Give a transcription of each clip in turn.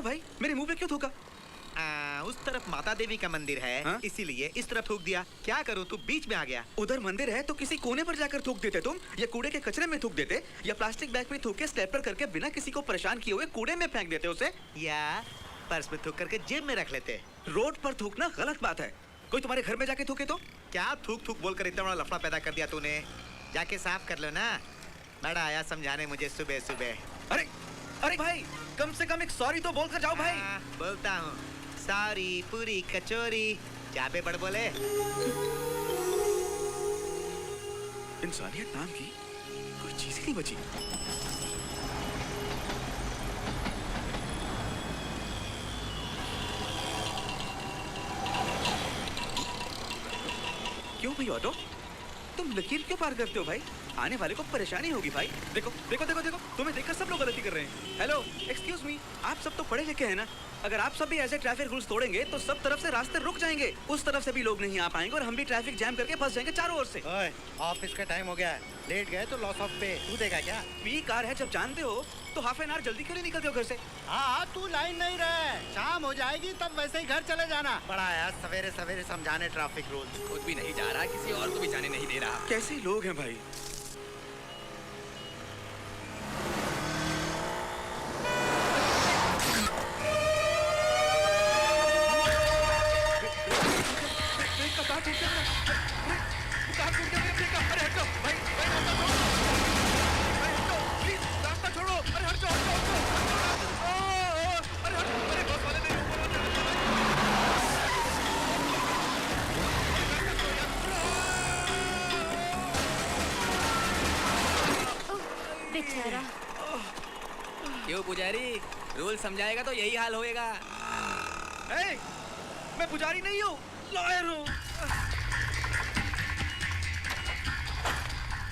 भाई, मेरे मुंह पे क्यों थूका? उस तरफ माता देवी का मंदिर है, हाँ? इसीलिए इस तरफ थूक दिया। क्या करूं, तू बीच में आ गया। उधर मंदिर है तो किसी कोने पर जाकर थूक देते तुम, या कूड़े के कचरे में थूक देते, या प्लास्टिक बैग में थूक के स्टेपलर करके बिना किसी को परेशान किए हुए कूड़े में फेंक देते उसे, या पर्स में थूक करके जेब में रख लेते। रोड पर थूकना गलत बात है। कोई तुम्हारे घर में जाके थूके तो? क्या थूक थूक बोलकर इतना बड़ा लफड़ा पैदा कर दिया तूने? जाके साफ कर लो ना। बड़ा आया समझाने मुझे सुबह सुबह। अरे अरे भाई, कम से कम एक सॉरी तो बोलकर जाओ भाई। बोलता हूँ, सॉरी पूरी कचोरी। क्या बे बड़ बोले? इंसानियत नाम की कोई चीज ही नहीं बची। क्यों भाई ऑटो, तुम लकीर क्यों पार करते हो भाई? आने वाले को परेशानी होगी भाई। देखो देखो देखो देखो, तुम्हें देखकर सब लोग गलती कर रहे हैं। हेलो एक्सक्यूज मी, आप सब तो पढ़े लिखे हैं ना? अगर आप सब भी ऐसे ट्रैफिक रूल्स तोड़ेंगे तो सब तरफ से रास्ते रुक जाएंगे, उस तरफ से भी लोग नहीं आ पाएंगे और हम भी ट्रैफिक जैम करके फंस जाएंगे चारों ओर से। ओए, ऑफिस का टाइम हो गया है, लेट गए तो लॉस ऑफ पे। तू देगा क्या? पी कार है, जब जानते हो तो हाफ एन आवर जल्दी क्यों नहीं निकलते हो घर से? हाँ, तू लाइन नहीं रहे, शाम हो जाएगी तब वैसे ही घर चले जाना। बड़ा यार सवेरे सवेरे समझाने ट्रैफिक रूल्स। खुद भी नहीं जा रहा, किसी और को भी जाने नहीं दे रहा। कैसे लोग हैं भाई। बेचारा। क्यों पुजारी, रूल समझाएगा तो यही हाल होएगा। मैं पुजारी नहीं हूँ, लॉयर हूँ।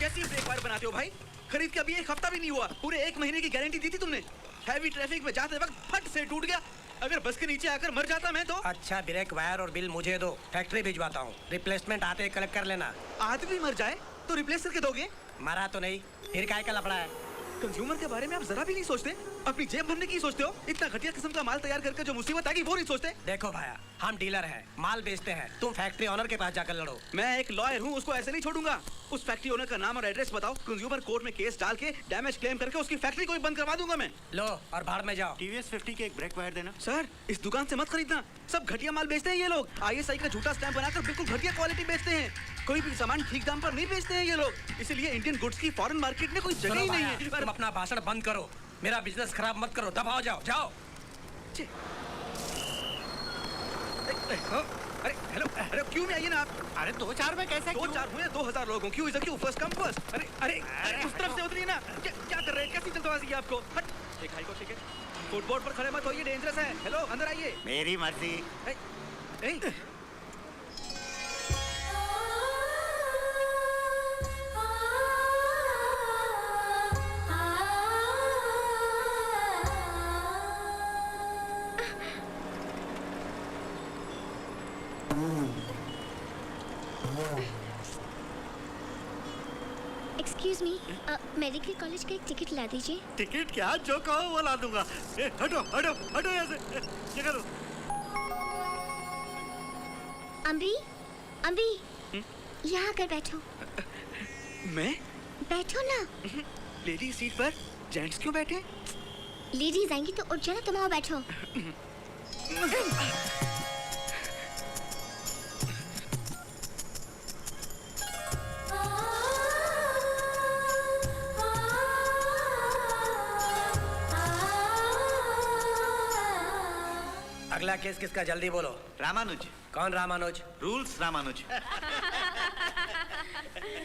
कैसी ब्रेक वायर बनाते हो भाई? खरीद के अभी एक हफ्ता भी नहीं हुआ, पूरे 1 महीने की गारंटी दी थी तुमने। हैवी ट्रैफिक में जाते वक्त फट से टूट गया। अगर बस के नीचे आकर मर जाता मैं तो। अच्छा, ब्रेक वायर और बिल मुझे दो, फैक्ट्री भिजवाता हूँ। रिप्लेसमेंट आते कलेक्ट कर लेना। आदमी मर जाए तो रिप्लेस करके दोगे? मरा तो नहीं, फिर काय का लफड़ा है? कंज्यूमर के बारे में आप जरा भी नहीं सोचते, अपनी जेब भरने की सोचते हो। इतना घटिया किस्म का माल तैयार करके जो मुसीबत आ गई वो नहीं सोचते। देखो भाया, हम डीलर हैं, माल बेचते हैं, तुम फैक्ट्री ओनर के पास जाकर लड़ो। मैं एक लॉयर हूँ, उसको ऐसे नहीं छोड़ूंगा। उस फैक्ट्री ओनर का नाम और एड्रेस बताओ, कंज्यूमर कोर्ट में केस डाल के डैमेज क्लेम करके उसकी फैक्ट्री को ही बंद करवा दूंगा मैं। लो और भाड़ में जाओ। TVS 50 के एक ब्रेक वायर देना। सर, इस दुकान से मत खरीदना, सब घटिया माल बेचते हैं ये लोग। ISI का झूठा स्टैम्प बनाकर बिल्कुल घटिया क्वालिटी बेचते हैं। कोई भी सामान ठीक दाम पर नहीं बेचते हैं ये लोग, इसलिए इंडियन गुड्स की फॉरेन मार्केट में कोई जगह ही नहीं है। तुम अपना भाषण बंद करो, मेरा बिजनेस खराब मत करो, दबाओ, जाओ जाओ। अरे हेलो, अरे क्यों नहीं आइए ना आप? अरे 2-4 में कैसे? 2-4 हुए 2000 लोगों क्यों? इज क्यों फर्स्ट कम फर्स्ट? अरे अरे उस तरफ से उतरिए ना। क्या कर रहे हैं? कैसी जल्दबाजी है आपको? हट, एक हाई को टिकट। फुटबोर्ड पर खड़े मत होइए, डेंजरस है। हेलो, अंदर आइए। मेरी मर्जी। एक्सक्यूज मी, मेडिकल कॉलेज का एक टिकट ला दीजिए। टिकट क्या? जो कहो वो ला दूंगा। हटो हटो हटो यहाँ से। ये करो। अम्बी, अम्बी, यहाँ आकर बैठो। मैं? बैठो ना। लेडी सीट पर, जेंट्स क्यों बैठे? लेडीज आएंगी तो उठ जाना, तुम आओ बैठो। अगला केस किसका, जल्दी बोलो। रामानुज। कौन Ramanuj? Rules Ramanuj.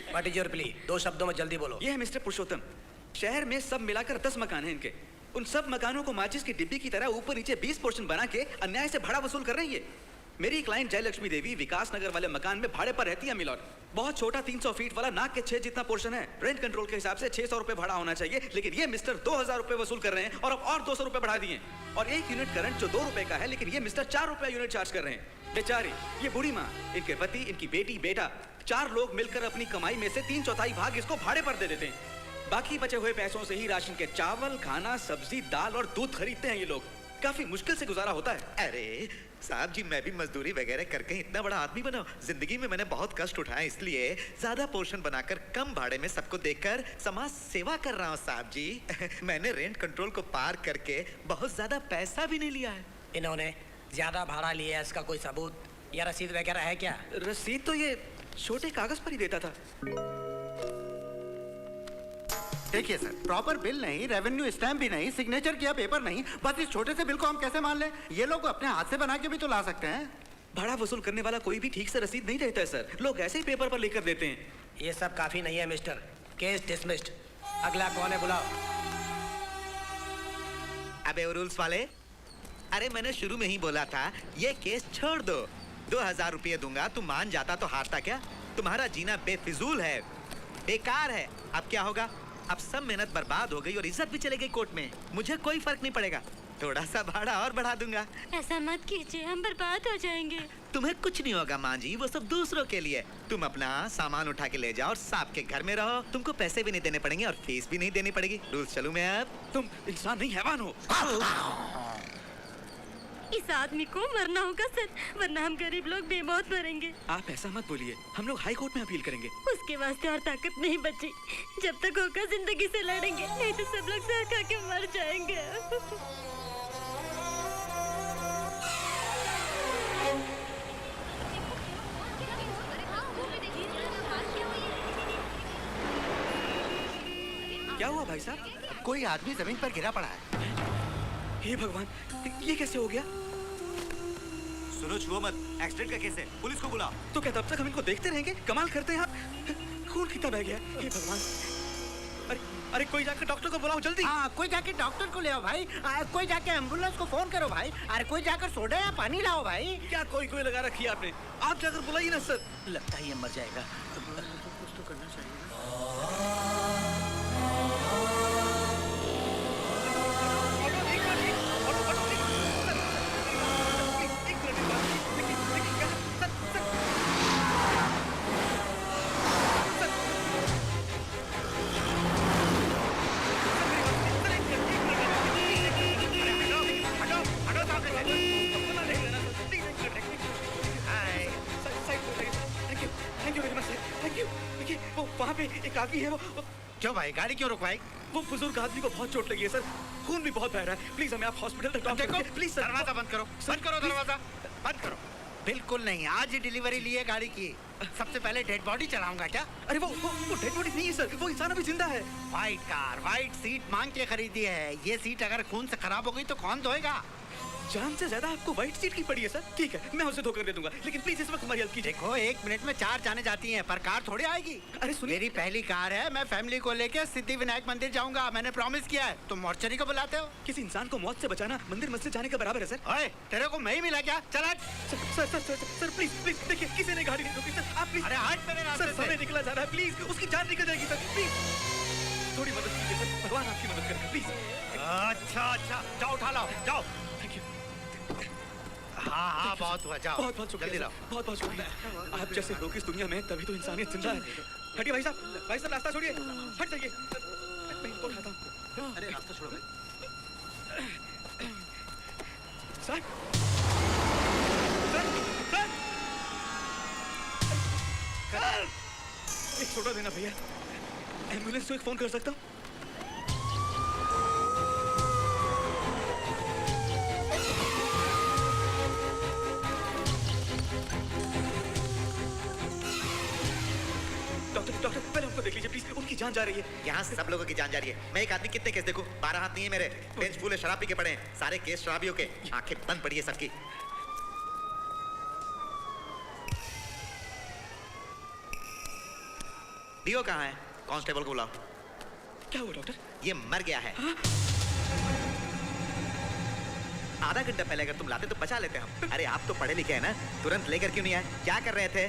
What is your plea? 2 शब्दों में जल्दी बोलो। ये है मिस्टर पुरुषोत्तम। शहर में सब मिलाकर 10 मकान हैं इनके। उन सब मकानों को माचिस की डिब्बी की तरह ऊपर नीचे 20 पोर्शन बना के अन्याय से भाड़ा वसूल कर रही है। मेरी क्लाइंट जयलक्ष्मी देवी विकास नगर वाले मकान में भाड़े पर रहती है मिलॉर्ड। बहुत छोटा 300 फीट वाला, नाक के 6 जितना पोर्शन है। रेंट कंट्रोल के हिसाब से 600 रुपए भाड़ा होना चाहिए, लेकिन ये मिस्टर 2000 रुपए वसूल कर रहे हैं और अब और 200 रुपए बढ़ा दिए। और 1 यूनिट करंट जो 2 रुपए का है, लेकिन ये मिस्टर 4 रुपए यूनिट चार्ज कर रहे हैं। बेचारी ये बूढ़ी माँ, इनके पति, इनकी बेटी, बेटा, 4 लोग मिलकर अपनी कमाई में से 3/4 भाग इसको भाड़े पर दे देते हैं। बाकी बचे हुए पैसों से ही राशन के चावल, खाना, सब्जी, दाल और दूध खरीदते हैं ये लोग। काफी मुश्किल से गुजारा होता है। अरे साहब जी, मैं भी मजदूरी वगैरह करके इतना बड़ा आदमी बना। जिंदगी में मैंने बहुत कष्ट उठाए, इसलिए ज्यादा पोर्शन बनाकर कम भाड़े में सबको देकर समाज सेवा कर रहा हूँ साहब जी। मैंने रेंट कंट्रोल को पार करके बहुत ज्यादा पैसा भी नहीं लिया है। इन्होंने ज्यादा भाड़ा लिया है, इसका कोई सबूत या रसीद वगैरह है क्या? रसीद तो ये छोटे कागज पर ही देता था। देखिए सर, प्रॉपर बिल नहीं, रेवेन्यू स्टैम्प भी नहीं, सिग्नेचर किया पेपर नहीं, बस इस छोटे से बिल को हम कैसे मान लें? ये लोग अपने हाथ से बना के भी तो ला सकते हैं। भाड़ा वसूल करने वाला कोई भी ठीक से रसीद नहीं देता है सर, लोग ऐसे ही पेपर पर लेकर देते हैं। ये सब काफी नहीं है मिस्टर, केस डिसमिस्ड। अगला कौन है, बुलाओ। अबे वो रूल्स वाले, अरे मैंने शुरू में ही बोला था ये केस छोड़ दो। 2000 रुपये दूंगा, तुम मान जाता तो हारता क्या? तुम्हारा जीना बेफिजूल है, बेकार है। अब क्या होगा? अब सब मेहनत बर्बाद हो गई और इज्जत भी चली गई कोर्ट में। मुझे कोई फर्क नहीं पड़ेगा, थोड़ा सा भाड़ा और बढ़ा दूंगा। ऐसा मत कीजिए, हम बर्बाद हो जाएंगे। तुम्हें कुछ नहीं होगा माँ जी, वो सब दूसरों के लिए। तुम अपना सामान उठा के ले जाओ और सांप के घर में रहो। तुमको पैसे भी नहीं देने पड़ेंगे और फीस भी नहीं देनी पड़ेगी। रूल्स चलूं मैं अब? तुम इंसान नहीं हैवान हो। इस आदमी को मरना होगा सर, वरना हम गरीब लोग बेमौत मरेंगे। आप ऐसा मत बोलिए, हम लोग हाई कोर्ट में अपील करेंगे। उसके वास्ते और ताकत नहीं बची। जब तक होगा जिंदगी से लड़ेंगे, नहीं तो सब लोग सर खा के मर जाएंगे। क्या हुआ भाई साहब? कोई आदमी जमीन पर गिरा पड़ा है। हे भगवान, ये कैसे हो गया? सुनो, छुओ मत, एक्सीडेंट का केस है, पुलिस को बुलाओ। तो क्या तब तक हम इनको देखते रहेंगे? कमाल करते हैं आप। खून कितना बह गया? हे भगवान। अरे अरे, कोई जाकर डॉक्टर को बुलाओ जल्दी। हाँ, कोई जाके डॉक्टर को ले आओ भाई। कोई जाके एम्बुलेंस को फोन करो भाई। अरे कोई जाकर सोडा या पानी लाओ भाई। क्या कोई कोई लगा रखी है आपने? आप जाकर बुलाइए ना सर। लगता है ये मर जाएगा। कुछ तो करना चाहिए। वहाँ पे एक आदमी है, वो क्यों भाई, गाड़ी क्यों रुकवाई? वो बुजुर्ग आदमी को बहुत चोट लगी है सर, खून भी बहुत बह रहा है। प्लीज हमें आप हॉस्पिटल तक ड्रॉप करिए प्लीज सर। दरवाजा बंद करो, बंद करो दरवाजा, बंद करो। बिल्कुल नहीं, आज ही डिलीवरी ली है गाड़ी की। सबसे पहले डेड बॉडी चढ़ाऊंगा क्या? अरे वो डेड बॉडी नहीं है सर, वो इंसान अभी जिंदा है। व्हाइट कार, व्हाइट सीट मांग के खरीदी है। ये सीट अगर खून से खराब हो गई तो कौन धोएगा? जान से ज्यादा आपको व्हाइट सीट की पड़ी है सर। ठीक है, मैं उसे धोकर दे दूंगा, लेकिन प्लीज इस वक्त हमारी हेल्प कीजिए। देखो, 1 मिनट में 4 जाने जाती हैं, पर कार थोड़ी आएगी। अरे सुनिए, मेरी पहली कार है, मैं फैमिली को लेके सिद्धि विनायक मंदिर जाऊंगा, मैंने प्रॉमिस किया है। तुम मॉर्चरी को बुलाते हो? किसी इंसान को मौत से बचाना मंदिर मस्जिद जाने के बराबर है सर। ओए, तेरे को मैं ही मिला क्या? चल हट। Sir sir sir sir please please देखिए, किसी ने गाड़ी नहीं रोकी सर, आप प्लीज। अरे हट मेरे रास्ते सर, से। समय निकला जा रहा है, प्लीज उसकी जान निकल जाएगी सर, प्लीज थोड़ी मदद कीजिए सर, भगवान आपकी मदद करे प्लीज। अच्छा, जाओ उठा लाओ, जाओ। Thank you. हाँ, बहुत हुआ, जाओ। बहुत बहुत जल्दी शुक्रिया लाओ। सर, बहुत बहुत शुक्रिया। आप जैसे लोग इस दुनिया में, तभी तो इंसानियत जिंदा है। हटिए भाई साहब, भाई साहब रास्ता छोड़िए, हट जाइए। मैं इनको उठाता हूँ। अरे रास्ता छोड़ो भाई। सर सर सर, एक सोडा देना भैया, एम्बुलेंस को एक फोन कर सकता हूँ? डॉक्टर पहले हमको देख लीजिए प्लीज, उनकी जान जा रही है। यहाँ सब लोगों की जान जा रही है। मैं एक आदमी कितने केस देखूं? 12 हाथ नहीं है मेरे। बेंच फूल है, शराब पी के पड़े हैं, सारे केस शराबियों के। आंखें बंद पड़ी है सबकी। डीओ कहाँ है? कांस्टेबल को बुलाओ। क्या हुआ डॉक्टर? ये मर गया है। आधा घंटा पहले अगर तुम लाते तो बचा लेते हम। अरे आप तो पढ़े लिखे हैं ना, तुरंत लेकर क्यों नहीं आए? क्या कर रहे थे?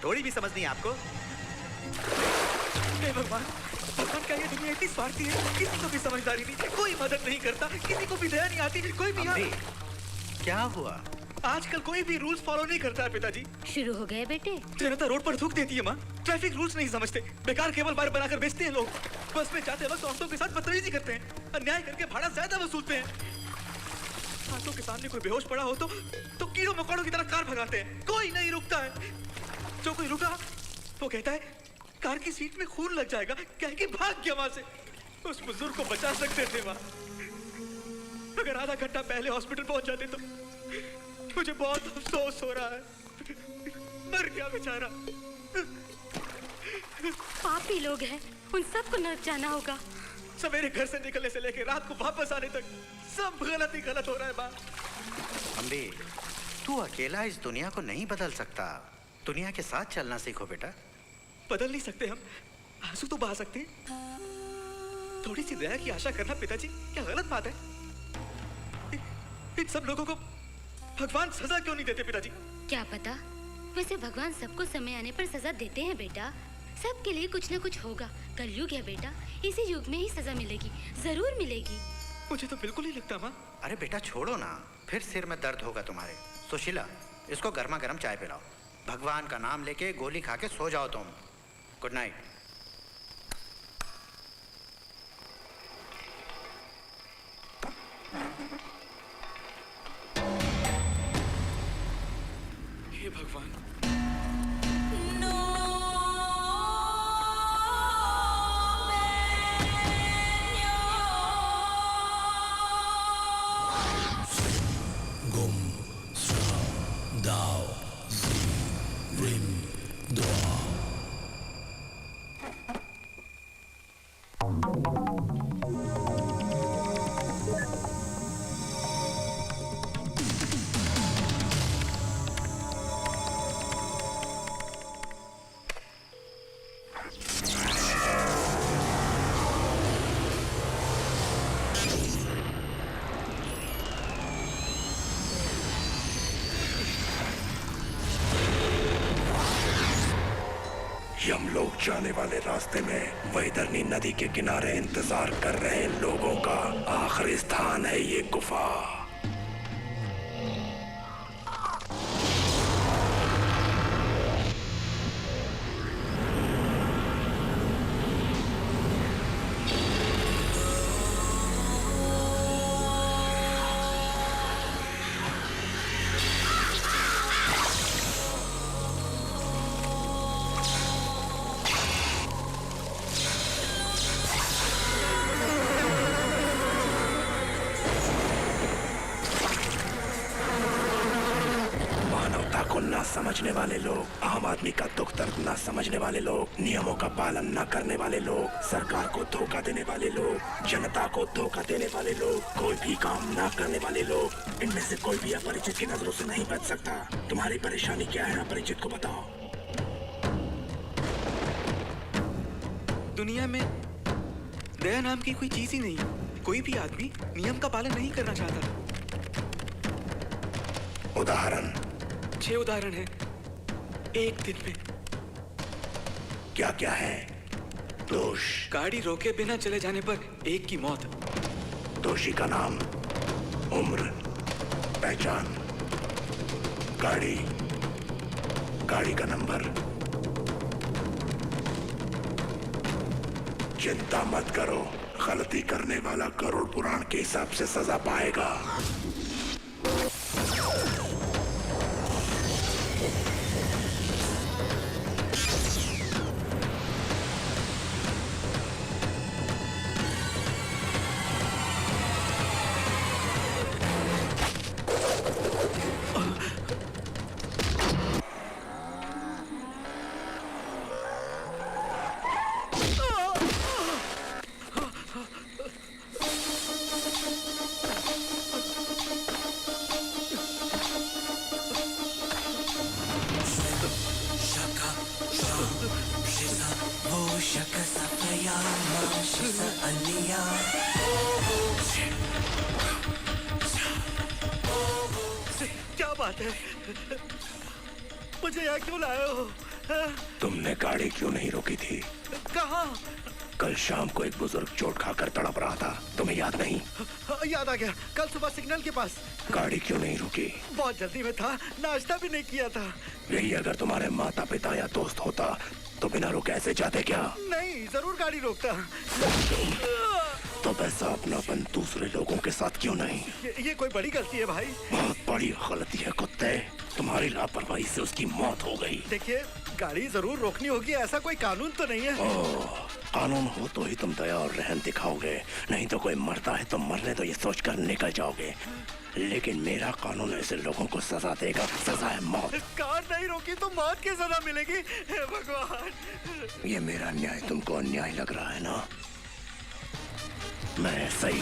थोड़ी भी समझ नहीं है आपको? हे भगवान, भगवान का ये दुनिया इतनी स्वार्थी है, किसी को भी समझदारी नहीं, कोई मदद नहीं करता, किसी को भी दया नहीं आती, कोई भी क्या हुआ? आजकल कोई भी रूल्स फॉलो नहीं करता है पिताजी। शुरू हो गए बेटे। जनता रोड पर थूक देती है माँ, ट्रैफिक रूल्स नहीं समझते, बेकार केबल बार बनाकर बेचते हैं लोग, बस में जाते वक्त औरतों के साथ बदतमीजी करते हैं, अन्याय करके भाड़ा ज्यादा वसूलते हैं। आंखों के सामने कोई बेहोश पड़ा हो तो कीड़ों मकोड़ों की तरह कार भगाते हैं। कोई नहीं रुकता है। जो कोई रुका वो कहता है कार की सीट में खून लग जाएगा, कह के भाग गया वहां से। उस बुजुर्ग को बचा सकते थे वहां। अगर आधा घंटा पहले हॉस्पिटल पहुंच जाते तो मुझे बहुत अफसोस हो रहा है। मर गया बेचारा। पापी लोग हैं, उन सबको नरक जाना होगा। सवेरे घर से निकलने से लेकर रात को वापस आने तक सब गलत ही गलत हो रहा है माँ। अम्बी, तू अकेला इस दुनिया को नहीं बदल सकता। दुनिया के साथ चलना सीखो बेटा। बदल नहीं सकते हम, आंसू तो बहा सकते हैं। थोड़ी सी दया की आशा करना पिताजी क्या गलत बात है? इन सब लोगों को भगवान सजा क्यों नहीं देते पिताजी? क्या पता, वैसे भगवान सबको समय आने पर सजा देते हैं बेटा। सबके लिए कुछ न कुछ होगा। कलयुग है बेटा, इसी युग में ही सजा मिलेगी, जरूर मिलेगी। मुझे तो बिल्कुल नहीं लगता माँ। अरे बेटा छोड़ो ना, फिर सिर में दर्द होगा तुम्हारे। सुशीला, इसको गर्मा गर्म चाय पिलाओ। भगवान का नाम लेके गोली खा के सो जाओ तुम। Good night. हे भगवान, यमलोक जाने वाले रास्ते में वैतरणी नदी के किनारे इंतजार कर रहे लोगों का आखिरी स्थान है ये गुफा। समझने वाले लोग, आम आदमी का दुख दर्द ना समझने वाले लोग, नियमों का पालन ना करने वाले लोग, सरकार को धोखा देने वाले लोग, जनता को धोखा देने वाले लोग, कोई भी काम ना करने वाले लोग, इनमें से कोई भी अपरिचित की नजरों से नहीं बच सकता। तुम्हारी परेशानी क्या है अपरिचित को बताओ। दुनिया में दया नाम की कोई चीज ही नहीं। कोई भी आदमी नियम का पालन नहीं करना चाहता। उदाहरण 6 उदाहरण है एक दिन में। क्या क्या है? दोष, गाड़ी रोके बिना चले जाने पर एक की मौत। दोषी का नाम, उम्र, पहचान, गाड़ी का नंबर। चिंता मत करो, गलती करने वाला गरुड़ पुराण के हिसाब से सजा पाएगा। क्या बात है? मुझे यहाँ क्यों लाए हो? तुमने गाड़ी क्यों नहीं रोकी थी? कहाँ? कल शाम को एक बुजुर्ग चोट खाकर तड़प रहा था, तुम्हें याद नहीं? याद आ गया, कल सुबह सिग्नल के पास। गाड़ी क्यों नहीं रुकी? बहुत जल्दी में था, नाश्ता भी नहीं किया था। यही अगर तुम्हारे माता पिता या दोस्त होता तो बिना रुके ऐसे जाते क्या? नहीं, जरूर गाड़ी रोकता। तो वैसा अपनापन दूसरे लोगों के साथ क्यों नहीं? ये कोई बड़ी गलती है भाई। बहुत बड़ी गलती है कुत्ते, तुम्हारी लापरवाही से उसकी मौत हो गई। देखिए, गाड़ी जरूर रोकनी होगी, ऐसा कोई कानून तो नहीं है। ओह, कानून हो तो ही तुम दया और रहम दिखाओगे, नहीं तो कोई मरता है तो मरने तो ये सोचकर निकल जाओगे। लेकिन मेरा कानून ऐसे लोगों को सजा देगा, सजा है मौत। कार नहीं रोकी तो मौत की सजा मिलेगी। हे भगवान, ये मेरा न्याय तुमको अन्याय लग रहा है ना? मैं सही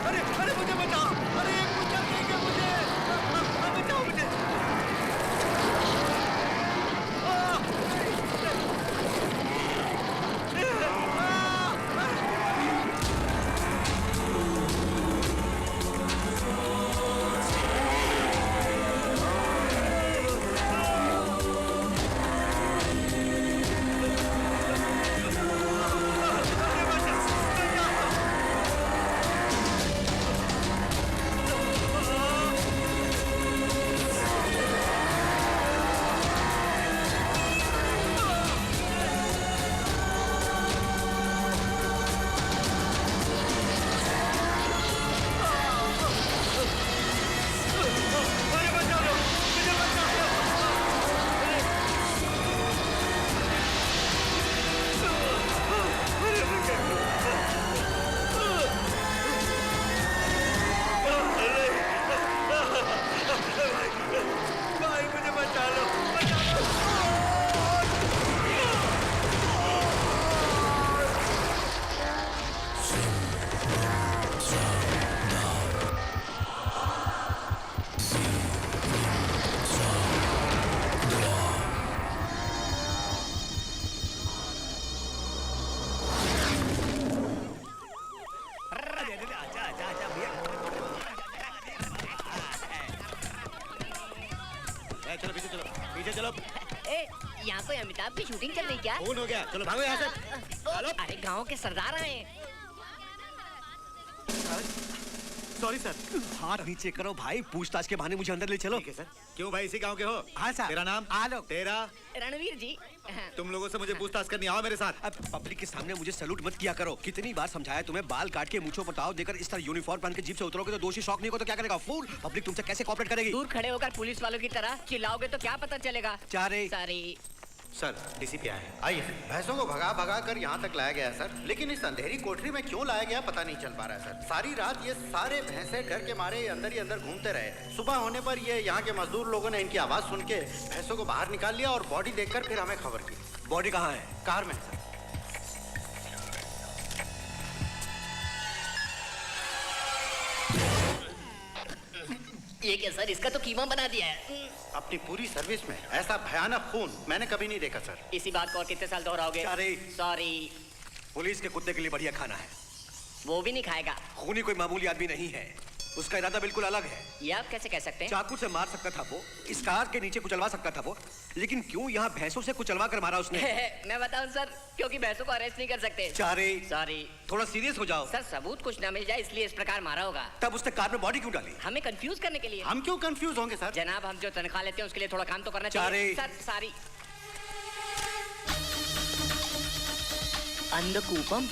अरे अरे मुझे बचाओ, अरे एक कुत्ता देंगे मुझे, बचाओ मुझे। भाई मुझे बचा लो, बचा लो। चलो पीछे चलो, पीछे चलो। ए, यहाँ कोई अमिताभ की शूटिंग चल रही क्या? खून हो गया, चलो भागो यहाँ से। अरे गांव के सरदार आए। Sorry sir. हाथ नीचे करो भाई, पूछताछ के बहाने मुझे अंदर ले चलो। ठीक है सर। क्यों भाई, इसी गांव के हो? हाँ सर। तेरा नाम? आलोक। तेरा? रणवीर जी। तुम लोगों से मुझे पूछताछ करनी, आओ मेरे साथ। अब पब्लिक के सामने मुझे सैल्यूट मत किया करो। कितनी बार समझाया तुम्हें, बाल काट के मूंछों पर ताव देकर इस तरह यूनिफॉर्म पहन के जीप से उतरोगे तो दोषी शौक नहीं को तो क्या करेगा? फूल, पब्लिक तुमसे कैसे कोऑपरेट करेगी? दूर खड़े होकर पुलिस वालों की तरह चिल्लाओगे तो क्या पता चलेगा? चारे। सारी। सर, डीसीपी आए हैं। आइए। भैंसों को भगा भगा कर यहाँ तक लाया गया है सर, लेकिन इस अंधेरी कोठरी में क्यों लाया गया पता नहीं चल पा रहा है सर। सारी रात ये सारे भैंसे डर के मारे अंदर ही अंदर घूमते रहे। सुबह होने पर ये यहाँ के मजदूर लोगों ने इनकी आवाज सुन के भैंसों को बाहर निकाल लिया और बॉडी देखकर फिर हमें खबर की। बॉडी कहाँ है? कार में है सर। ये क्या सर, इसका तो कीमा बना दिया है। अपनी पूरी सर्विस में ऐसा भयानक खून मैंने कभी नहीं देखा सर। इसी बात को और कितने साल दोहराओगे? चारे। सॉरी। पुलिस के कुत्ते के लिए बढ़िया खाना है। वो भी नहीं खाएगा। खूनी कोई मामूली आदमी नहीं है, उसका इरादा बिल्कुल अलग है। ये आप कैसे कह सकते हैं? चाकू से मार सकता था वो, इस कार के नीचे कुचलवा सकता था वो, लेकिन क्यों यहाँ भैंसों से कुचलवा कर मारा उसने? मैं बताऊं सर, क्योंकि भैंसों को अरेस्ट नहीं कर सकते। चारे। सॉरी। थोड़ा सीरियस हो जाओ। सर, सबूत कुछ ना मिल जाए इसलिए इस प्रकार मारा होगा। तब उसने कार में बॉडी क्यों डाली? हमें कंफ्यूज करने के लिए। हम क्यों कंफ्यूज होंगे सर? जनाब, हम जो तनख्वाह लेते हैं उसके लिए थोड़ा काम तो करना चारे। चाहिए। सर, सारी। अंधकूपम।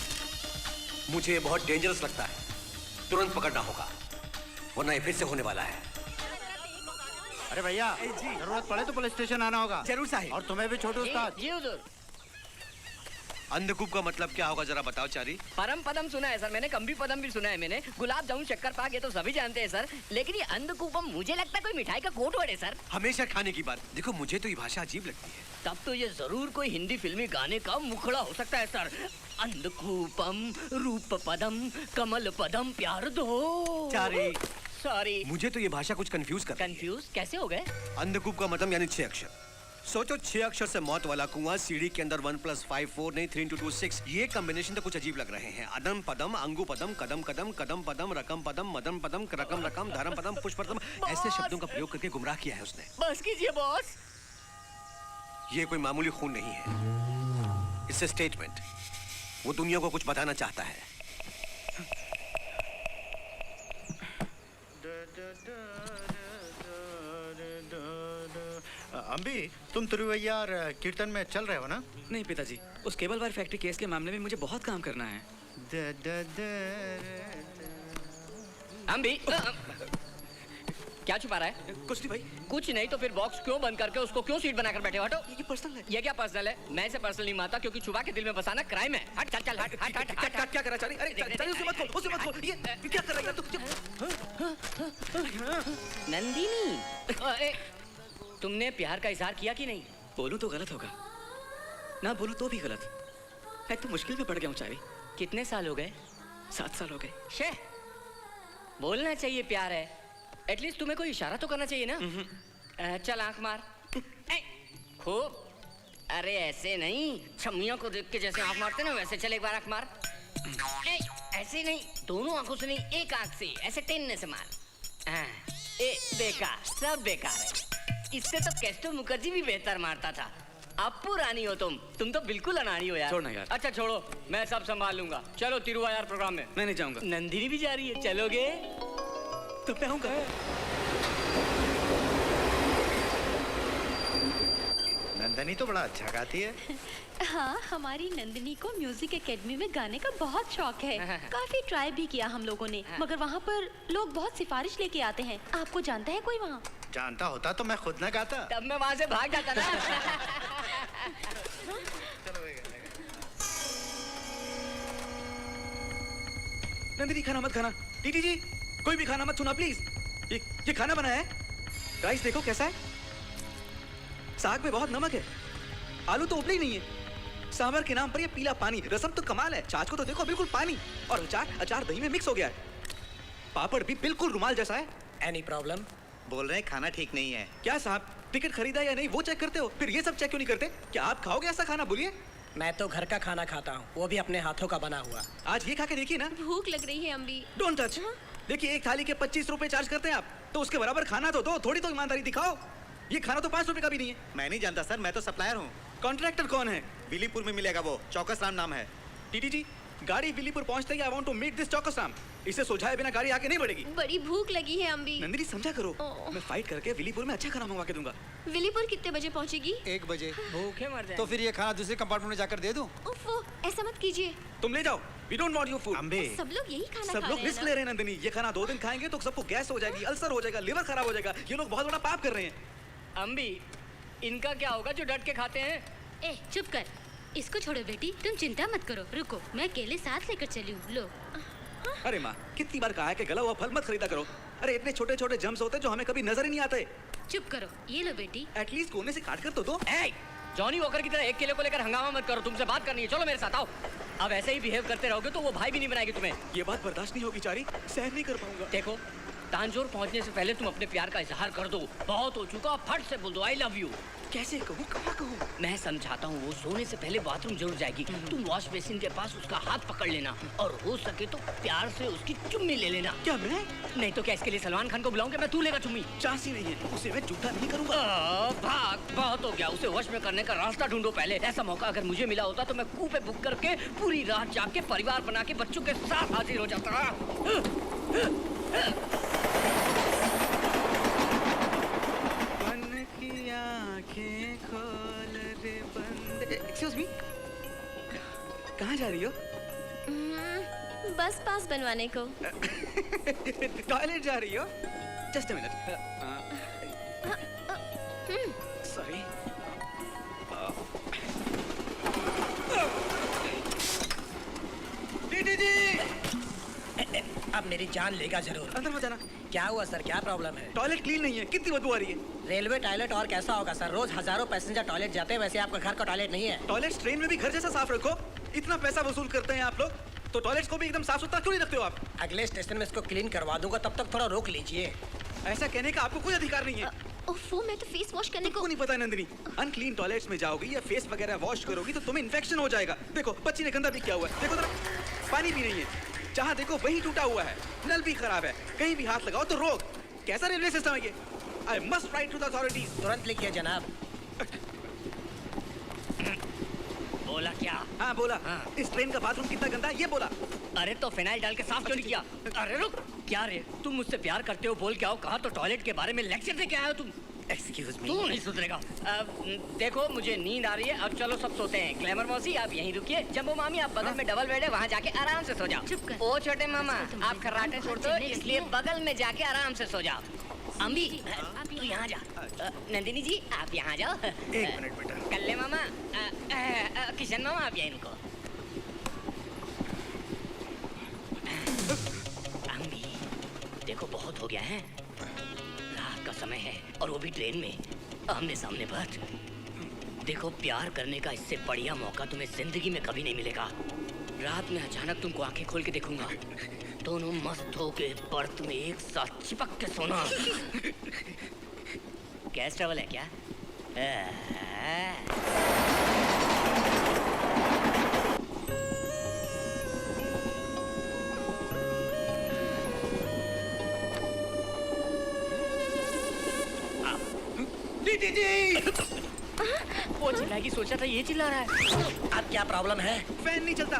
मुझे बहुत डेंजरस लगता है, तुरंत पकड़ना होगा वरना ये फिर से होने वाला है। अरे भैया, जरूरत पड़े तो पुलिस स्टेशन आना होगा। जरूर साहिब। और तुम्हें भी छोटू उस्ताद। जी हुजूर। अंधकूप का मतलब क्या होगा जरा बताओ चारी। परम पदम सुना है सर मैंने, कम्बी पदम भी सुना है मैंने, गुलाब जामुन शक्कर पाक ये तो सभी जानते हैं सर, लेकिन ये अंधकूपम मुझे लगता है कोई मिठाई का कोड वर्ड है सर। हमेशा खाने की बात। देखो मुझे तो ये भाषा अजीब लगती है। तब तो ये जरूर कोई हिंदी फिल्मी गाने का मुखड़ा हो सकता है सर। अंधकूपम रूप पदम कमल पदम प्यार दो। चारी। सॉरी। मुझे तो ये भाषा कुछ कंफ्यूज कर। कंफ्यूज कैसे हो गए? अंधकूप का मतलब यानी 6 अक्षर। सोचो 6 अक्षर से मौत वाला कुआं, सीढ़ी के अंदर 1 + 5 4 नहीं 3 2 2 6। ये कॉम्बिनेशन तो कुछ अजीब लग रहे हैं। अदम पदम, अंगु पदम, कदम कदम, कदम पदम, रकम पदम, मदम पदम, रकम रकम, धर्म पदम, पुष्प पदम, ऐसे शब्दों का प्रयोग करके गुमराह किया है उसने। बस कीजिए बॉस। ये कोई मामूली खून नहीं है, इससे स्टेटमेंट। वो दुनिया को कुछ बताना चाहता है। अम्बी, तुम तिरुवैया और कीर्तन में चल रहे हो ना? नहीं पिताजी, उस केबल वायर फैक्ट्री केस के मामले में मुझे बहुत काम करना है। हम भी क्या छुपा रहा है? कुछ नहीं भाई, कुछ नहीं तो फिर बॉक्स क्यों बंद करके उसको क्यों सीट बनाकर बैठे हो? हटो। ये पर्सनल है। ये क्या पर्सनल है? मैं इसे पर्सनल नहीं मानता क्योंकि छुपा के दिल में बसाना क्राइम है। हट चल चल हट हट हट हट हट। क्या कर रहा है चारी? अरे चारी उसे मत खोल, उसे मत खोल। ये क्या कर रहा है यार तू? नंदिनी, तुमने प्यार का इजहार किया कि नहीं? बोलूं तो गलत होगा, ना बोलूं तो भी गलत। मैं तो मुश्किल में पड़ गया हूँ चारी। कितने साल हो गए? 7 साल हो गए। शे, बोलना चाहिए प्यार है। एटलीस्ट तुम्हें कोई इशारा तो करना चाहिए ना। चल आंख मार। खूब। अरे ऐसे नहीं, छम्मियों को देख के जैसे आंख मारते ना वैसे। चल एक बार आंख मार। ऐसे नहीं, दोनों आंखों से नहीं, एक आंख से ऐसे टेनने से मार। बेकार, सब बेकार है। इससे तो कैस्टो मुखर्जी भी बेहतर मारता था। अब पुरानी हो तुम तो बिल्कुल अनाड़ी हो यार। छोड़ना यार। अच्छा छोड़ो, मैं सब संभाल लूंगा। चलो तिरुवायार प्रोग्राम में। मैं नहीं जाऊंगा। नंदिनी भी जा रही है, चलोगे? तो मैं आऊंगा। नंदनी तो बड़ा अच्छा गाती है। हाँ, हमारी नंदिनी को म्यूजिक एकेडमी में गाने का बहुत शौक है। काफी ट्राई भी किया हम लोगों ने, मगर वहाँ पर लोग बहुत सिफारिश लेके आते हैं। आपको जानता है कोई वहाँ? जानता होता तो मैं खुद न गाता। तब मैं वहाँ से भाग जाता ना। नंदिनी खाना मत खाना। टीटी जी, कोई भी खाना मत छूना प्लीज। ये खाना बना है। राइस देखो कैसा है। साग में बहुत नमक है, आलू तो उबले ही नहीं है। सांभर के नाम पर ये पीला पानी। रसम तो कमाल है, छाछ को तो देखो बिल्कुल पानी। और अचार दही में मिक्स हो गया है। पापड़ भी बिल्कुल रुमाल जैसा है। Any problem? बोल रहे हैं खाना ठीक नहीं है। क्या साहब, टिकट खरीदा या नहीं वो चेक करते हो, फिर ये सब चेक क्यों नहीं करते? क्या आप खाओगे ऐसा खाना? बोलिए। मैं तो घर का खाना खाता हूँ, वो भी अपने हाथों का बना हुआ। आज ये खा के देखिए ना। भूख लग रही है अम्बी। Don't touch. देखिए, एक थाली के 25 रुपए चार्ज करते हैं आप, तो उसके बराबर खाना तो दो। थोड़ी तो ईमानदारी दिखाओ। ये खाना तो 5 रुपए का भी नहीं है। मैं नहीं जानता सर, मैं तो सप्लायर हूँ। कॉन्ट्रैक्टर कौन है? विलीपुर में मिलेगा वो, चौकस राम नाम है। टीटी जी, गाड़ी विलीपुर पहुंचते ही I want to meet this Chaukas Ram. इसे सुलझाए बिना गाड़ी आगे नहीं बढ़ेगी। बड़ी भूख लगी है अम्बी। नंदिनी समझा करो, मैं फाइट करके विलीपुर में अच्छा खाना मंगवा के दूंगा। विलीपुर कितने बजे पहुंचेगी? 1 बजे। भूखे मर जाए तो फिर ये खाना दूसरे कंपार्टमेंट में जाकर दे दूं? उफ़, ऐसा मत कीजिए। तुम ले जाओ, we don't want your food. Ambe, सब लोग यही खाना सब खा लोग रहे रिस्क हैं ले रहे हैं नंदिनी। ये खाना 2 दिन खाएंगे तो सबको गैस हो जाएगी, अल्सर हो जाएगा, लिवर खराब हो जाएगा। ये लोग बहुत बड़ा पाप कर रहे हैं। अम्बी, इनका क्या होगा जो डट के खाते हैं? ए चुप कर, इसको छोड़ो बेटी, तुम चिंता मत करो। रुको, मैं केले साथ लेकर चली हूँ। लो। अरे माँ, कितनी बार कहा है कि गला हुआ फल मत खरीदा करो। अरे इतने छोटे छोटे जम्स होते हैं जो हमें कभी नजर ही नहीं आते। चुप करो, ये लो बेटी। एटलीस्ट कोने से काट कर तो दो। जॉनी वॉकर की तरह एक केले को लेकर हंगामा मत करो। तुमसे बात करनी है, चलो मेरे साथ आओ। अब ऐसे ही बिहेव करते रहोगे तो वो भाई भी नहीं बनाएगी तुम्हें। ये बात बर्दाश्त नहीं होगी चारी, सहन नहीं कर पाऊंगा। देखो, तांजोर पहुंचने से पहले तुम अपने प्यार का इजहार कर दो। बहुत हो चुका, फट से बोल दो आई लव यू। कैसे कहूँ, कहाँ कहूँ? मैं समझाता हूँ। वो सोने से पहले बाथरूम जरूर जाएगी। तुम वॉश बेसिन के पास उसका हाथ पकड़ लेना और हो सके तो प्यार से उसकी चुम्मी ले लेना। क्या मैं? नहीं तो क्या इसके लिए सलमान खान को बुलाऊं? मैं तू लेगा चुम्मी? चांस ही नहीं है, उसे मैं झूठा नहीं करूंगा। भाग, बहुत हो गया। उसे वश में करने का रास्ता ढूंढो पहले। ऐसा मौका अगर मुझे मिला होता तो मैं कूपे बुक करके पूरी रात जाग के परिवार बना के बच्चों के साथ हाजिर हो जाता। आंखें खोल दे बंद। एक्सक्यूज मी, कहाँ जा रही हो? बस पास बनवाने को। टॉयलेट जा रही हो? Just a minute. Sorry. TT ji, अब मेरी जान लेगा जरूर। अंदर मत जाना। क्या हुआ सर, क्या प्रॉब्लम है? टॉयलेट क्लीन नहीं है, कितनी बदबू आ रही है। रेलवे टॉयलेट और कैसा होगा सर, रोज हजारों पैसेंजर टॉयलेट जाते हैं, वैसे आपका घर का टॉयलेट नहीं है। टॉयलेट ट्रेन में भी घर जैसा साफ रखो। इतना पैसा वसूल करते हैं आप लोग, तो टॉयलेट्स को भी एकदम साफ सुथरा क्यों नहीं रखते हो आप? अगले स्टेशन में इसको क्लीन करवा दूंगा, तब तक थोड़ा रोक लीजिए। ऐसा कहने का आपको कोई अधिकार नहीं है। ओफो, मैं तो फेस वॉश करने तुमको नहीं पता है नंदिनी, अनक्लीन टॉयलेट्स में जाओगी या फेस वगैरह वॉश करोगी तो तुम्हें इन्फेक्शन हो जाएगा। देखो बच्ची ने गंदा भी किया हुआ है, देखो जरा, पानी भी नहीं है, जहाँ देखो वही टूटा हुआ है, नल भी खराब है, कहीं भी हाथ लगाओ तो रोक। कैसा रेलवे सिस्टम है ये? I must write to the authorities. तुरंत लिखिए जनाब। बोला क्या? हाँ बोला। हाँ। इस ट्रेन का बाथरूम कितना गंदा है ये बोला। अरे तो फिनाइल डाल के साफ क्यों नहीं किया? अरे रुक, क्या रे, तुम मुझसे प्यार करते हो बोल के आओ, कहा तो टॉयलेट के बारे में लेक्चर दे के आए हो तुम। Excuse me. तू नहीं सुधरेगा। देखो मुझे नींद आ रही है, अब चलो सब सोते हैं। ग्लैमर मौसी आप यहीं रुकिए, जम्बो मामी आप बगल में डबल बेड है वहाँ जाके आराम से सो जाओ। चुप कर। ओ छोटे मामा आप खर्राटे छोड़ दो, इसलिए बगल में जाके आराम से सो जाओ। अम्बी तू यहाँ जा। नंदिनी जी आप यहाँ जाओ। एक मिनट बेटा। कल्ले मामा, किशन मामा आप यहीं रुको। अम्बी देखो बहुत हो गया है, रात का समय है और वो भी ट्रेन में आमने सामने बात। देखो प्यार करने का इससे बढ़िया मौका तुम्हें जिंदगी में कभी नहीं मिलेगा। रात में अचानक तुमको आंखें खोल के देखूंगा, दोनों मस्त होके बर्थ में एक साथ चिपक के सोना। गैस ट्रबल है क्या? वो चिल्लाएगी सोचा था ये चिल्ला रहा है। अब क्या प्रॉब्लम है? फैन नहीं चलता।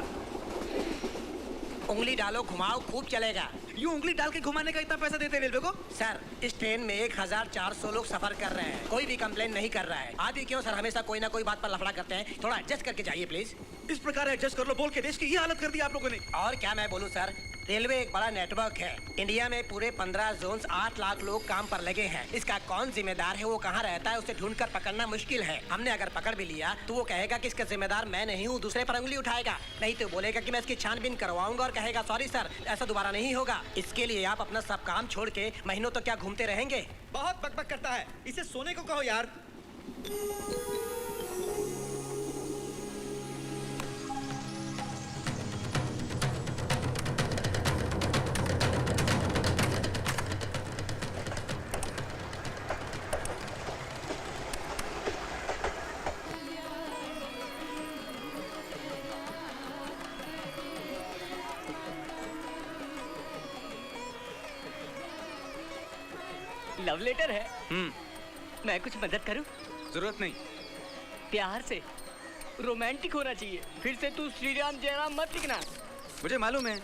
उंगली डालो घुमाओ खूब चलेगा। यूं उंगली डाल के घुमाने का इतना पैसा देते रेलवे को? सर इस ट्रेन में 1400 लोग सफर कर रहे हैं, कोई भी कंप्लेन नहीं कर रहा है। आदि क्यों सर हमेशा कोई ना कोई बात पर लफड़ा करते हैं, थोड़ा एडजस्ट करके जाइए प्लीज। इस प्रकार एडजस्ट कर लो बोल के देश की ये हालत कर दी आप लोगों ने। और क्या मैं बोलूं सर, रेलवे एक बड़ा नेटवर्क है। इंडिया में पूरे 15 जोन्स 8 लाख लोग काम पर लगे हैं। इसका कौन जिम्मेदार है, वो कहाँ रहता है, उसे ढूंढकर पकड़ना मुश्किल है। हमने अगर पकड़ भी लिया तो वो कहेगा कि इसका जिम्मेदार मैं नहीं हूँ, दूसरे पर उंगली उठाएगा। नहीं तो बोलेगा कि मैं इसकी छानबीन करवाऊंगा और कहेगा सॉरी सर ऐसा दोबारा नहीं होगा। इसके लिए आप अपना सब काम छोड़ के महीनों तो क्या घूमते रहेंगे। बहुत बकबक करता है, इसे सोने को कहो यार। लव लेटर है। मैं कुछ मदद करूं? जरूरत नहीं। प्यार से रोमांटिक होना चाहिए। फिर से तू श्री राम जय राम मत लिखना। मुझे मालूम है।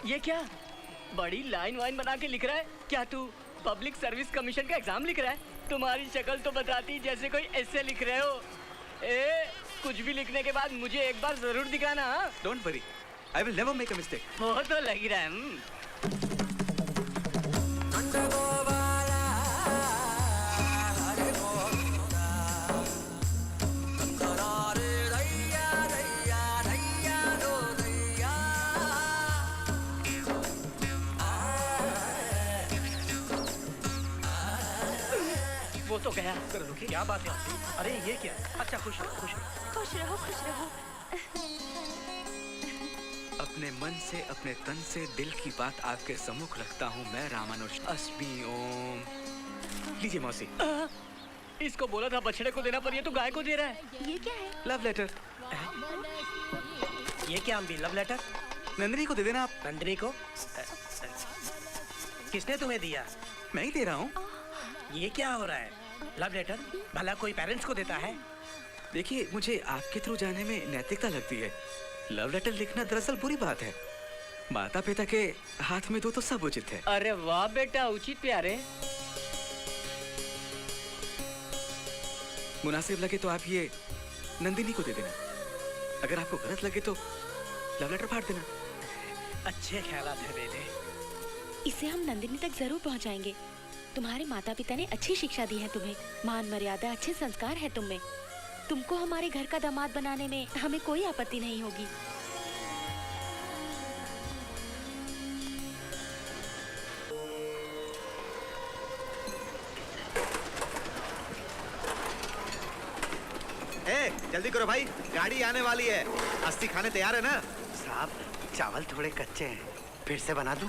ये क्या बड़ी लाइन वाइन बना के लिख रहा है? क्या तू पब्लिक सर्विस कमीशन का एग्जाम लिख रहा है? तुम्हारी शक्ल तो बताती जैसे कोई ऐसे लिख रहे हो। कुछ भी लिखने के बाद मुझे एक बार जरूर दिखाना। Don't worry, I will never make a mistake. वो तो लग ही रहा है। वो तो गया। क्या बात है? अरे ये क्या? अच्छा खुश रहो खुश रहो। खुश रहो खुश रहो। अपने मन से अपने तन से दिल की बात आपके सम्मुख रखता हूँ मैं रामानुज। अस्मि ओम। लीजिए मौसी। इसको बोला था बछड़े को देना पर ये तो गाय को दे रहा है। ये क्या है? Love letter. ये क्या अम्बी, लव लेटर? नंदिनी को दे देना आप। नंदिनी को? किसने तुम्हें दिया? मैं ही दे रहा हूँ। ये क्या हो रहा है? लव लेटर भला कोई पेरेंट्स को देता है? देखिए मुझे आपके थ्रू जाने में नैतिकता लगती है। लव लेटर लिखना दरअसल बुरी बात है। माता पिता के हाथ में दो तो सब उचित है। अरे वाह बेटा, उचित प्यारे। मुनासिब लगे तो आप ये नंदिनी को दे देना। अगर आपको गलत लगे तो लव लेटर फाड़ देना। अच्छे ख्यालात है बेटे। इसे हम नंदिनी तक जरूर पहुंचाएंगे। तुम्हारे माता पिता ने अच्छी शिक्षा दी है तुम्हें, मान मर्यादा अच्छे संस्कार है तुम में। तुमको हमारे घर का दामाद बनाने में हमें कोई आपत्ति नहीं होगी। जल्दी करो भाई, गाड़ी आने वाली है। अस्सी खाने तैयार है ना? साहब चावल थोड़े कच्चे हैं, फिर से बना दूं?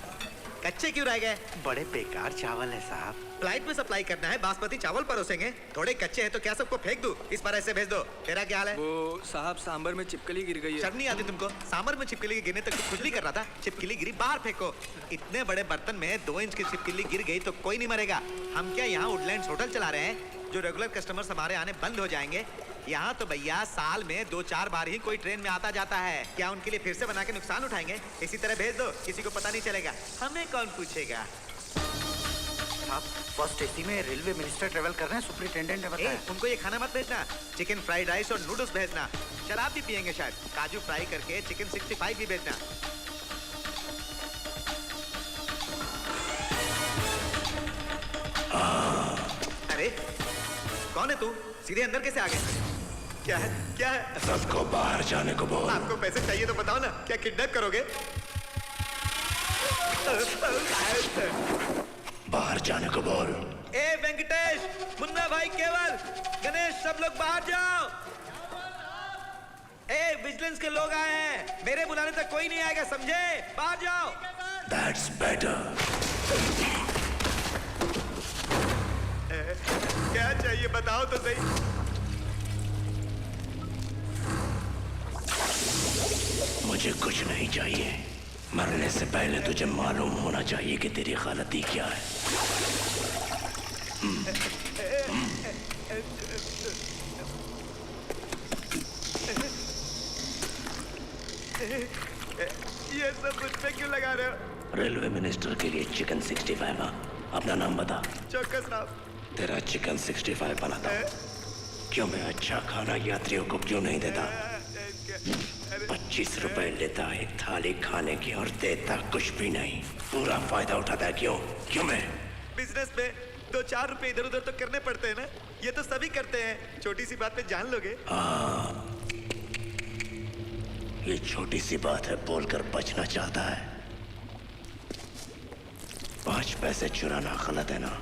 कच्चे क्यों रह गए? बड़े बेकार चावल है साहब। फ्लाइट में सप्लाई करना है, बासमती चावल परोसेंगे। थोड़े कच्चे हैं तो क्या सबको फेंक दूं? इस पर ऐसे भेज दो। तेरा क्या हाल है? वो साहब सांबर में चिपकली गिर गई है। शर्म नहीं आती तुमको? सांबर में छिपकली गिरने तक तो खुजली कर रहा था। छिपकली गिरी बाहर फेंको। इतने बड़े बर्तन में 2 इंच की छिपकली गिर गई तो कोई नहीं मरेगा। हम क्या यहाँ वुडलैंड्स होटल चला रहे हैं जो रेगुलर कस्टमर्स हमारे आने बंद हो जाएंगे? यहाँ तो भैया साल में 2-4 बार ही कोई ट्रेन में आता जाता है। क्या उनके लिए फिर से बना के नुकसान उठाएंगे? इसी तरह भेज दो, किसी को पता नहीं चलेगा। हमें कौन पूछेगा? साहब फर्स्ट एसी में रेलवे मिनिस्टर ट्रेवल कर रहे हैं, सुपरिटेंडेंट ने बताया। उनको ये खाना मत भेजना, चिकन फ्राइड राइस और नूडल्स भेजना। शराब भी पियेंगे शायद, काजू फ्राई करके चिकन 65 भी भेजना। अरे कौन है तू? सीधे अंदर कैसे आ गए? क्या है क्या है? सबको बाहर जाने को बोल। आपको पैसे चाहिए तो बताओ ना, क्या किडनैप करोगे? बाहर जाने को बोल। ए वेंकटेश, मुन्ना भाई, केवल, गणेश, सब लोग बाहर जाओ। ए विजिलेंस के लोग आए हैं, मेरे बुलाने तक कोई नहीं आएगा, समझे? बाहर जाओ। That's better. क्या चाहिए बताओ तो सही। मुझे कुछ नहीं चाहिए। मरने से पहले तुझे मालूम होना चाहिए कि तेरी गलती क्या है। ये सब मुझ पे क्यों लगा रहे हो? रेलवे मिनिस्टर के लिए चिकन 65 अपना नाम बता। चौकस साहब। तेरा चिकन 65 बनाता हूँ। क्यों मैं अच्छा खाना यात्रियों को क्यों नहीं देता? 25 रुपए लेता एक थाली खाने की और देता कुछ भी नहीं। पूरा फायदा उठाता है। क्यों क्यों? मैं बिजनेस में 2-4 रुपए इधर उधर तो करने पड़ते हैं ना, ये तो सभी करते हैं। छोटी सी बात पे जान लोगे? ये छोटी सी बात है, बोलकर बचना चाहता है। 5 पैसे चुराना गलत है ना?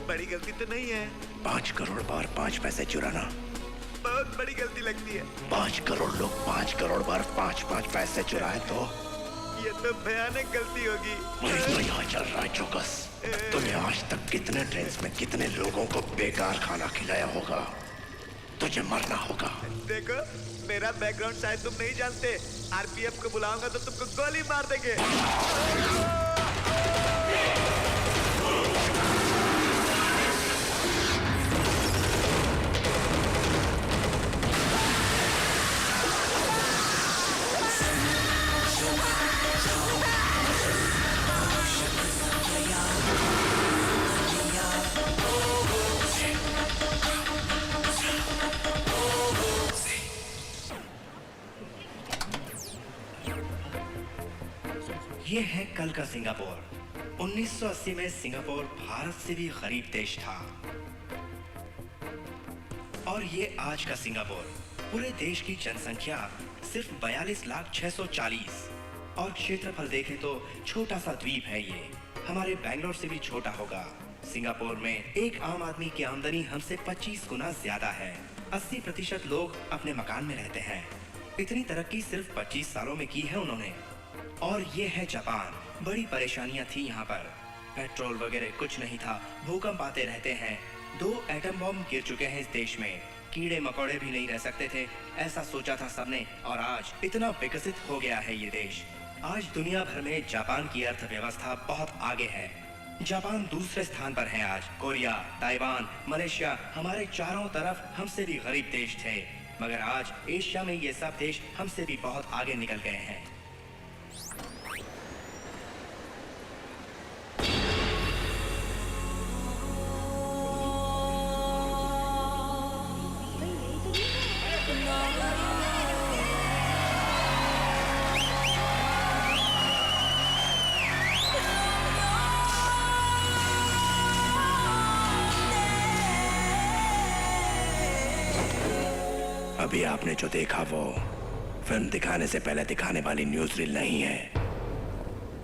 बड़ी गलती तो नहीं है। 5 करोड़ बार 5 पैसे चुराना बहुत बड़ी गलती लगती है। 5 करोड़ लोग 5 करोड़ बार 5-5 पैसे चुराए तो ये तो भयानक गलती होगी। वही तो यहाँ चल रहा है चौकस। तूने आज तक कितने ट्रेन में कितने लोगों को बेकार खाना खिलाया होगा? तुझे मरना होगा। देखो मेरा बैकग्राउंड शायद तुम नहीं जानते। आरपीएफ को बुलाऊंगा तो तुमको गोली मार देंगे। ये है कल का सिंगापुर। 1980 में सिंगापुर भारत से भी गरीब देश था। और ये आज का सिंगापुर। पूरे देश की जनसंख्या सिर्फ 42,640 और क्षेत्रफल देखें तो छोटा सा द्वीप है ये। हमारे बैंगलोर से भी छोटा होगा। सिंगापुर में एक आम आदमी की आमदनी हमसे 25 गुना ज्यादा है। 80% लोग अपने मकान में रहते हैं। इतनी तरक्की सिर्फ 25 सालों में की है उन्होंने। और ये है जापान। बड़ी परेशानियां थी यहाँ पर। पेट्रोल वगैरह कुछ नहीं था। भूकंप आते रहते हैं। 2 एटम बम गिर चुके हैं इस देश में। कीड़े मकोड़े भी नहीं रह सकते थे, ऐसा सोचा था सबने। और आज इतना विकसित हो गया है ये देश। आज दुनिया भर में जापान की अर्थव्यवस्था बहुत आगे है। जापान दूसरे स्थान पर है आज। कोरिया, ताइवान, मलेशिया हमारे चारों तरफ हमसे भी गरीब देश थे, मगर आज एशिया में ये सब देश हमसे भी बहुत आगे निकल गए हैं। अभी आपने जो देखा वो फिल्म दिखाने से पहले दिखाने वाली न्यूज रील नहीं है।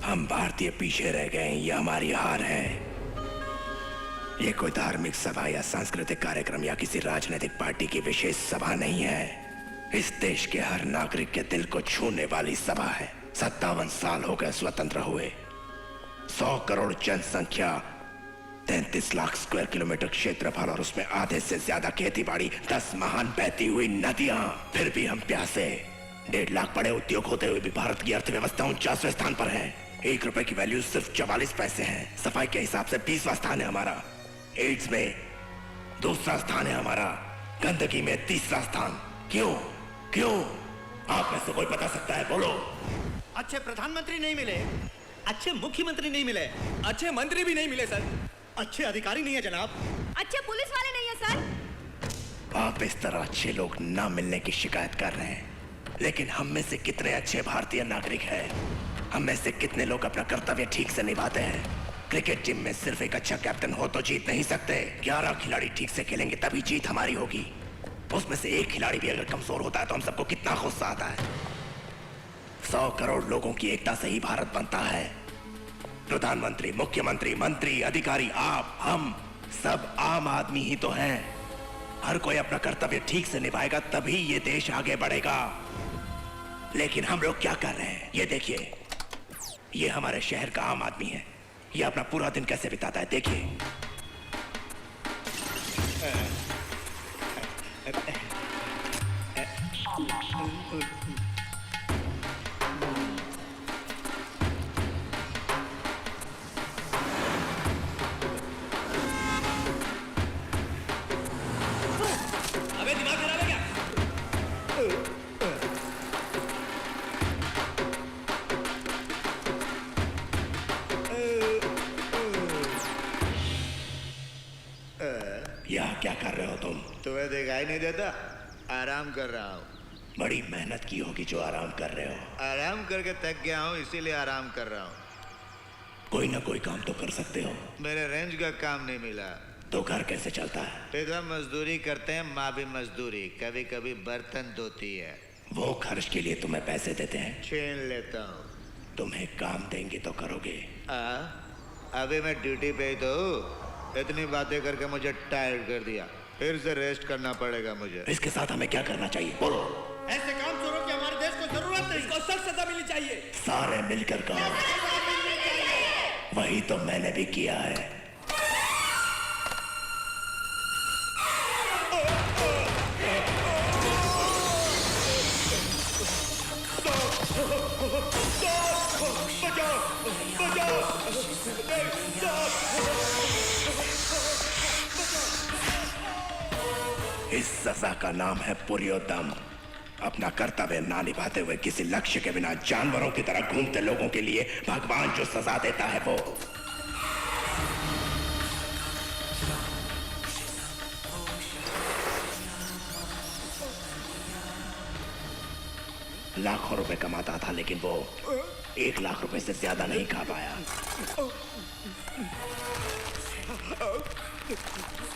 हम भारतीय पीछे रह गए, ये हमारी हार है। ये कोई धार्मिक सभा या सांस्कृतिक कार्यक्रम या किसी राजनीतिक पार्टी की विशेष सभा नहीं है। इस देश के हर नागरिक के दिल को छूने वाली सभा है। 57 साल हो गए स्वतंत्र हुए। 100 करोड़ जनसंख्या, 33 लाख स्क्वायर किलोमीटर क्षेत्रफल और उसमें आधे से ज्यादा खेती बाड़ी, 10 महान बहती हुई नदियां। फिर भी हम प्यासे। 1.5 लाख बड़े उद्योग होते हुए भी भारत की अर्थव्यवस्था 49वें स्थान पर है। 1 रुपए की वैल्यू सिर्फ 44 पैसे है। सफाई के हिसाब से 20वां स्थान है हमारा। एड्स में 2रा स्थान है हमारा। गंदगी में 3रा स्थान। क्यों क्यों? आप में से कोई बता सकता है? बोलो। अच्छे प्रधानमंत्री नहीं मिले, अच्छे मुख्यमंत्री नहीं मिले, अच्छे मंत्री भी नहीं मिले सर। अच्छे अधिकारी नहीं है जनाब। अच्छे पुलिस वाले नहीं है सर। आप इस तरह अच्छे लोग ना मिलने की शिकायत कर रहे हैं, लेकिन हम में से कितने अच्छे भारतीय नागरिक हैं? हम में से कितने लोग अपना कर्तव्य ठीक से निभाते हैं? क्रिकेट टीम में सिर्फ एक अच्छा कैप्टन हो तो जीत नहीं सकते। 11 खिलाड़ी ठीक से खेलेंगे तभी जीत हमारी होगी। उसमें से एक खिलाड़ी भी अगर कमजोर होता है तो हम सबको कितना गुस्सा आता है। 100 करोड़ लोगों की एकता से ही भारत बनता है। प्रधानमंत्री, मुख्यमंत्री, मंत्री, अधिकारी, आप, हम सब आम आदमी ही तो हैं। हर कोई अपना कर्तव्य ठीक से निभाएगा तभी ये देश आगे बढ़ेगा। लेकिन हम लोग क्या कर रहे हैं ये देखिए। ये हमारे शहर का आम आदमी है, ये अपना पूरा दिन कैसे बिताता है देखिए। अबे दिमाग खराब है क्या? यहाँ क्या कर रहे हो तुम? तुम्हें दिखाई नहीं देता? आराम कर रहा हूँ। बड़ी मेहनत की होगी जो आराम कर रहे हो। आराम करके थक गया हूँ इसीलिए आराम कर रहा हूँ। कोई ना कोई काम तो कर सकते हो। मेरे रेंज का काम नहीं मिला तो घर कैसे चलता है? पिता मजदूरी करते हैं, माँ भी मजदूरी, कभी कभी बर्तन धोती है। वो खर्च के लिए तुम्हें पैसे देते हैं? छीन लेता हूँ। तुम्हें काम देंगे तो करोगे? अभी मैं ड्यूटी पे ही तो हूँ। इतनी बातें करके मुझे टायर्ड कर दिया, फिर से रेस्ट करना पड़ेगा मुझे। इसके साथ हमें क्या करना चाहिए बोलो? ऐसे काम चोरों की हमारे देश को जरूरत नहीं। इसको सख्त सजा मिलनी चाहिए। सारे मिलकर करो। वही तो मैंने भी किया है। इस सजा का नाम है पुर्योदम। अपना कर्तव्य ना निभाते हुए किसी लक्ष्य के बिना जानवरों की तरह घूमते लोगों के लिए भगवान जो सजा देता है वो। लाखों रुपए कमाता था लेकिन वो 1 लाख रुपए से ज्यादा नहीं खा पाया।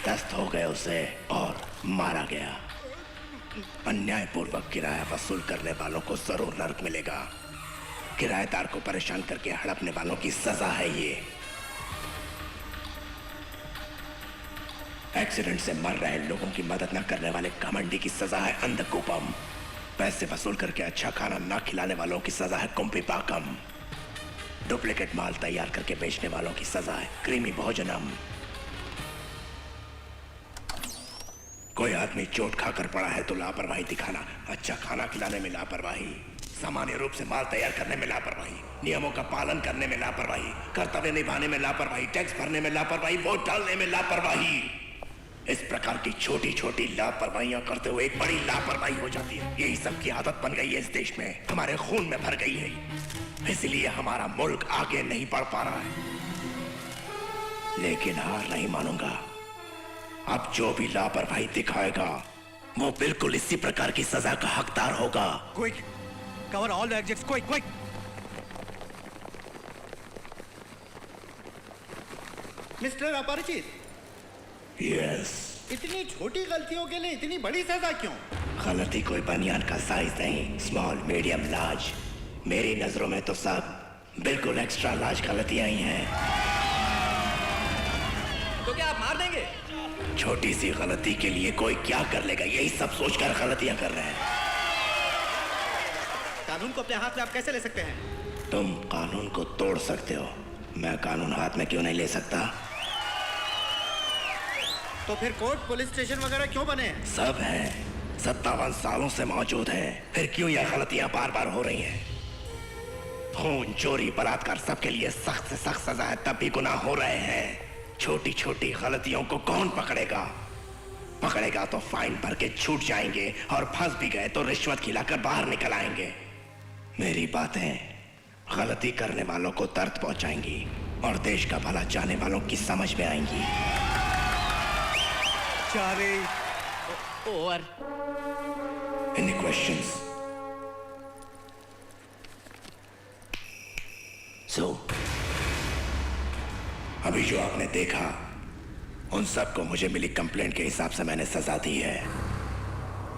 दस्त हो गए उसे और मारा गया। अन्यायपूर्वक किराया वसूल करने वालों को जरूर नरक मिलेगा। किराएदार को परेशान करके हड़पने वालों की सजा है ये। एक्सीडेंट से मर रहे लोगों की मदद न करने वाले घमंडी की सजा है अंधकूपम। पैसे वसूल करके अच्छा खाना ना खिलाने वालों की सजा है कुंभीपाकम। डुप्लीकेट माल तैयार करके बेचने वालों की सजा है कृमि भोजनम। कोई आदमी चोट खाकर पड़ा है तो लापरवाही दिखाना, अच्छा खाना खिलाने में लापरवाही, सामान्य रूप से माल तैयार करने में लापरवाही, नियमों का पालन करने में लापरवाही, कर्तव्य निभाने में लापरवाही, टैक्स भरने में लापरवाही, वोट डालने में लापरवाही। इस प्रकार की छोटी छोटी लापरवाहियां करते हुए एक बड़ी लापरवाही हो जाती है। यही सब की आदत बन गई है इस देश में, हमारे खून में भर गई है। इसलिए हमारा मुल्क आगे नहीं बढ़ पा रहा है। लेकिन हार नहीं मानूंगा। अब जो भी लापरवाही दिखाएगा वो बिल्कुल इसी प्रकार की सजा का हकदार होगा। Quick, cover all the exits, quick, quick. Mister अपरिचित, यस। इतनी छोटी गलतियों के लिए इतनी बड़ी सजा क्यों? गलती कोई बनियान का साइज नहीं, स्मॉल, मीडियम, लार्ज। मेरी नजरों में तो सब बिल्कुल एक्स्ट्रा लार्ज गलतियां ही हैं। तो क्या आप मार देंगे? छोटी सी गलती के लिए कोई क्या कर लेगा, यही सब सोचकर गलतियां कर रहे हैं। कानून को अपने हाथ में आप कैसे ले सकते हैं? तुम कानून को तोड़ सकते हो, मैं कानून हाथ में क्यों नहीं ले सकता? तो फिर कोर्ट, पुलिस स्टेशन वगैरह क्यों बने? सब है, 57 सालों से मौजूद है। फिर क्यों यह गलतियां बार बार हो रही हैं? खून, चोरी, बलात्कार सबके लिए सख्त से सख्त सजा है, तब भी गुनाह हो रहे हैं। छोटी छोटी गलतियों को कौन पकड़ेगा? पकड़ेगा तो फाइन भर के छूट जाएंगे और फंस भी गए तो रिश्वत खिलाकर बाहर निकल आएंगे। मेरी बातें गलती करने वालों को दर्द पहुंचाएंगी, और देश का भला चाहने वालों की समझ में आएंगी। चारे ओवर। Any questions? So, अभी जो आपने देखा उन सबको मुझे मिली कंप्लेंट के हिसाब से मैंने सजा दी है।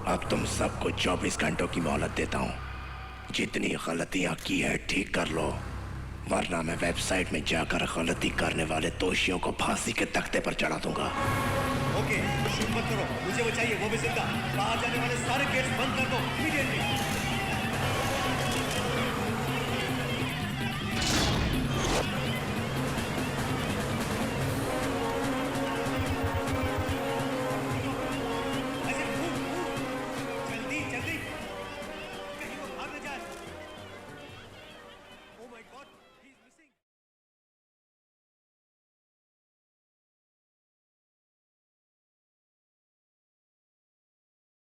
अब तुम सबको 24 घंटों की मोहलत देता हूं। जितनी गलतियां की है ठीक कर लो, वरना मैं वेबसाइट में जाकर गलती करने वाले दोषियों को फांसी के तख्ते पर चढ़ा दूंगा। ओके, शूट मत करो, मुझे बचाइए, वो भी जिंदा। बाहर जाने वाले सारे गेट्स बंद कर दो इमीडिएटली।